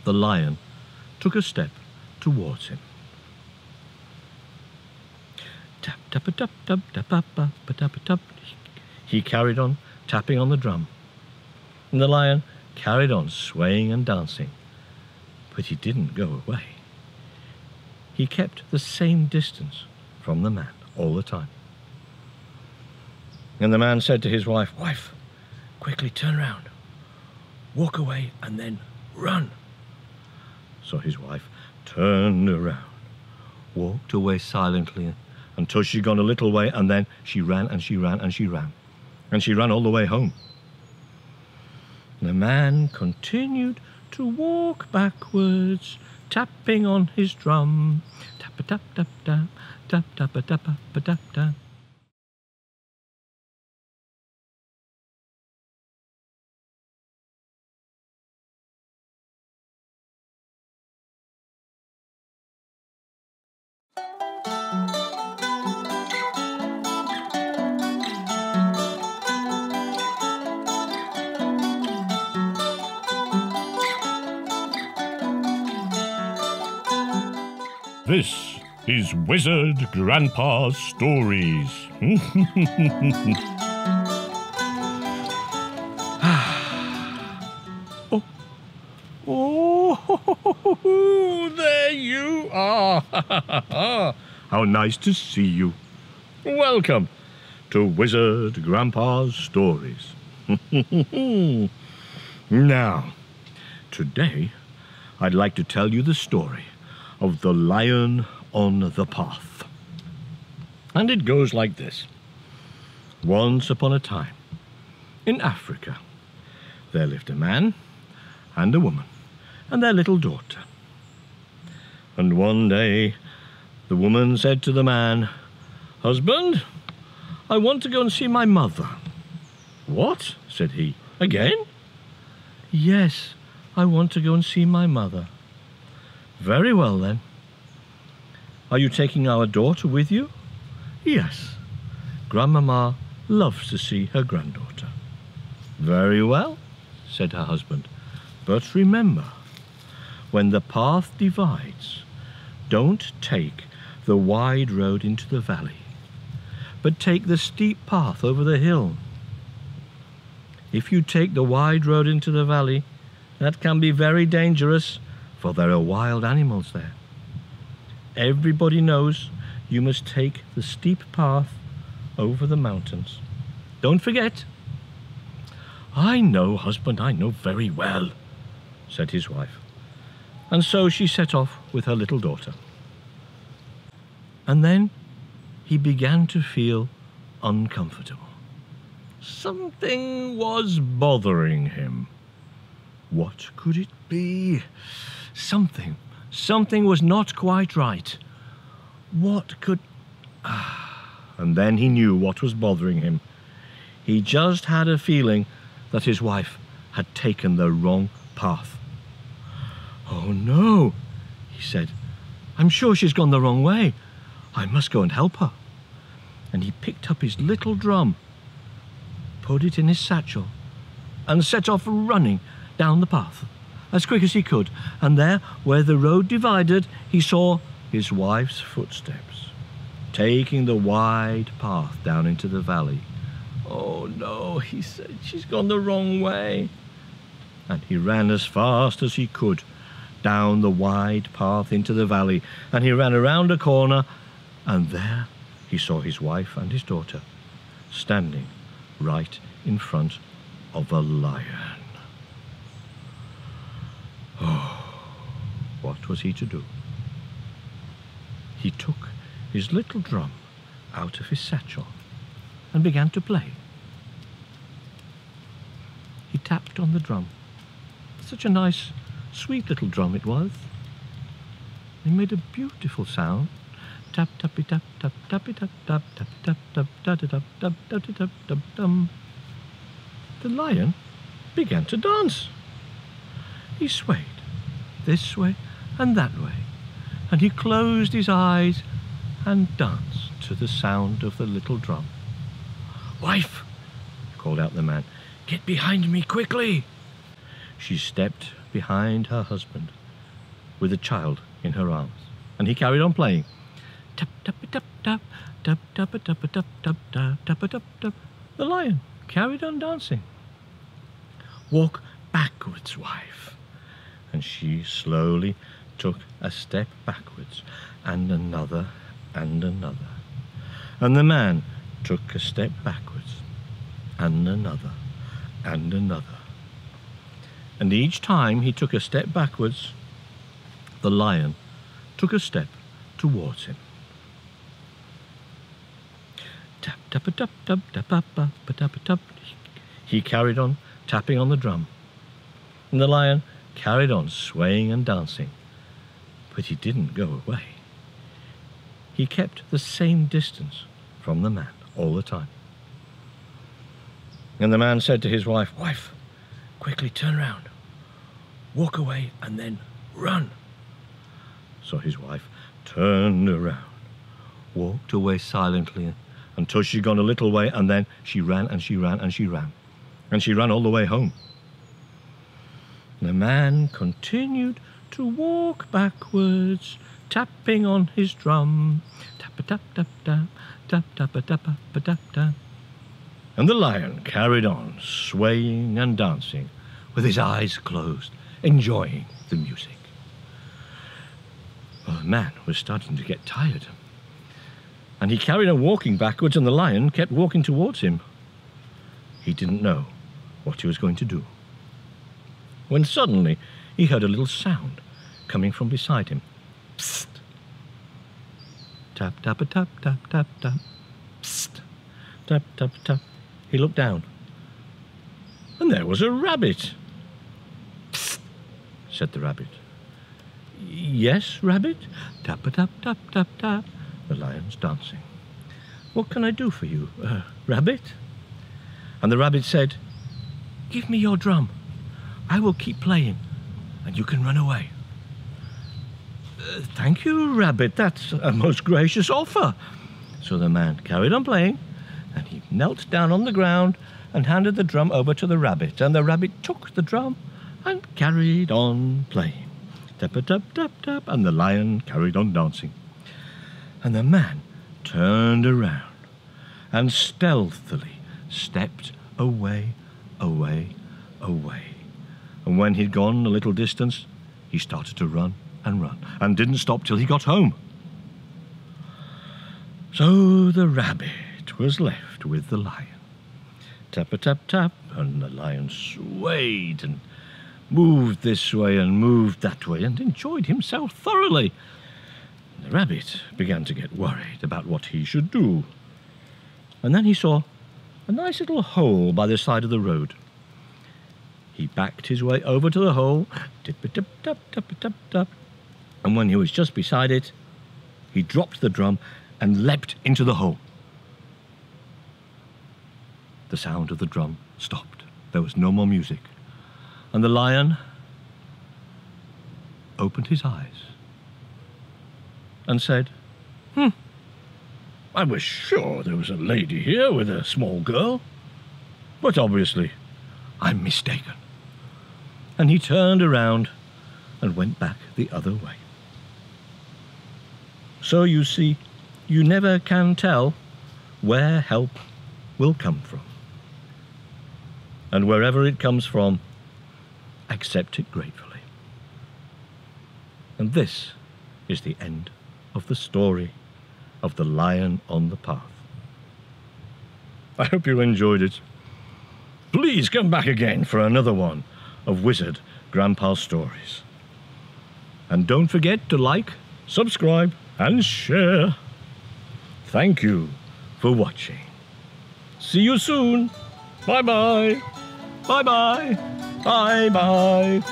the lion took a step towards him. Tap, tap, tap, tap, tap, tap, tap, tap, tap. He carried on tapping on the drum, and the lion carried on swaying and dancing, but he didn't go away. He kept the same distance from the man all the time. And the man said to his wife, "Wife, quickly turn round, walk away, and then run." So his wife turned around, walked away silently until she'd gone a little way, and then she ran and she ran and she ran. And she ran all the way home. The man continued to walk backwards, tapping on his drum. Tap-a-tap-tap-tap, tap-tap-a-tap-a-tap-tap. This is Wizard Grandpa's Stories. Oh, there you are. How nice to see you. Welcome to Wizard Grandpa's Stories. Now, today I'd like to tell you the story of the lion on the path. And it goes like this. Once upon a time, in Africa, there lived a man and a woman and their little daughter. And one day, the woman said to the man, "Husband, I want to go and see my mother." "What?" said he. "Again?" "Yes, I want to go and see my mother." "Very well, then. Are you taking our daughter with you?" "Yes. Grandmama loves to see her granddaughter." "Very well," said her husband. "But remember, when the path divides, don't take the wide road into the valley, but take the steep path over the hill. If you take the wide road into the valley, that can be very dangerous, for there are wild animals there. Everybody knows you must take the steep path over the mountains. Don't forget." "I know, husband, I know very well," said his wife. And so she set off with her little daughter. And then he began to feel uncomfortable. Something was bothering him. What could it be? Something was not quite right. What could... And then he knew what was bothering him. He just had a feeling that his wife had taken the wrong path. "Oh no," he said. "I'm sure she's gone the wrong way. I must go and help her." And he picked up his little drum, put it in his satchel, and set off running down the path as quick as he could. And there, where the road divided, he saw his wife's footsteps, taking the wide path down into the valley. "Oh no," he said, "she's gone the wrong way." And he ran as fast as he could down the wide path into the valley, and he ran around a corner, and there he saw his wife and his daughter standing right in front of a lion. Oh, what was he to do? He took his little drum out of his satchel and began to play. He tapped on the drum. Such a nice, sweet little drum it was. It made a beautiful sound. Tap, tappy, tap, tap, tappy, tap, tap, tap, tap, tap, tap, tap, tap, tap, tap, tap, tap. The lion began to dance. He swayed this way and that way, and he closed his eyes and danced to the sound of the little drum. "Wife," called out the man, "get behind me quickly." She stepped behind her husband with a child in her arms. And he carried on playing. Tap, tap, tap, tap, tap, tap, tap, tap, tap, tap, tap, tap, tap. The lion carried on dancing. Walk backwards, wife. And she slowly took a step backwards, and another, and another. And the man took a step backwards, and another, and another. And each time he took a step backwards, the lion took a step towards him. Tap, tap, tap, tap, tap, tap, tap, tap, tap. He carried on tapping on the drum. And the lion carried on swaying and dancing. But he didn't go away. He kept the same distance from the man all the time. And the man said to his wife, "Wife, quickly turn round, walk away, and then run." So his wife turned around, walked away silently until she'd gone a little way, and then she ran and she ran and she ran. And she ran all the way home. The man continued to walk backwards, tapping on his drum. Tap-a-tap-tap-tap, tap-tap-a-tap-a-tap-tap. And the lion carried on, swaying and dancing, with his eyes closed, enjoying the music. Well, the man was starting to get tired. And he carried on walking backwards, and the lion kept walking towards him. He didn't know what he was going to do, when suddenly he heard a little sound coming from beside him. Psst! Tap, tap, a tap, tap, tap, tap. Psst! Tap, tap, tap. He looked down, and there was a rabbit. Psst! Said the rabbit. "Yes, rabbit?" Tap, a tap, tap, tap, tap. The lion's dancing. "What can I do for you, rabbit?" And the rabbit said, "Give me your drum. I will keep playing, and you can run away." "Thank you, rabbit. That's a most gracious offer." So the man carried on playing, and he knelt down on the ground and handed the drum over to the rabbit. And the rabbit took the drum and carried on playing. Tap-a-tap-tap-tap, and the lion carried on dancing. And the man turned around and stealthily stepped away, away, away. And when he'd gone a little distance, he started to run and didn't stop till he got home. So the rabbit was left with the lion. Tap-a-tap-tap, and the lion swayed and moved this way and moved that way and enjoyed himself thoroughly. The rabbit began to get worried about what he should do. And then he saw a nice little hole by the side of the road. He backed his way over to the hole, tip-a-tip-tap-tap-a-tap-tap, and when he was just beside it, he dropped the drum and leapt into the hole. The sound of the drum stopped. There was no more music. And the lion opened his eyes and said, "I was sure there was a lady here with a small girl, but obviously I'm mistaken." And he turned around and went back the other way. So you see, you never can tell where help will come from. And wherever it comes from, accept it gratefully. And this is the end of the story of the lion on the path. I hope you enjoyed it. Please come back again for another one of Wizard Grandpa's stories. And don't forget to like, subscribe, and share. Thank you for watching. See you soon. Bye-bye. Bye-bye. Bye-bye.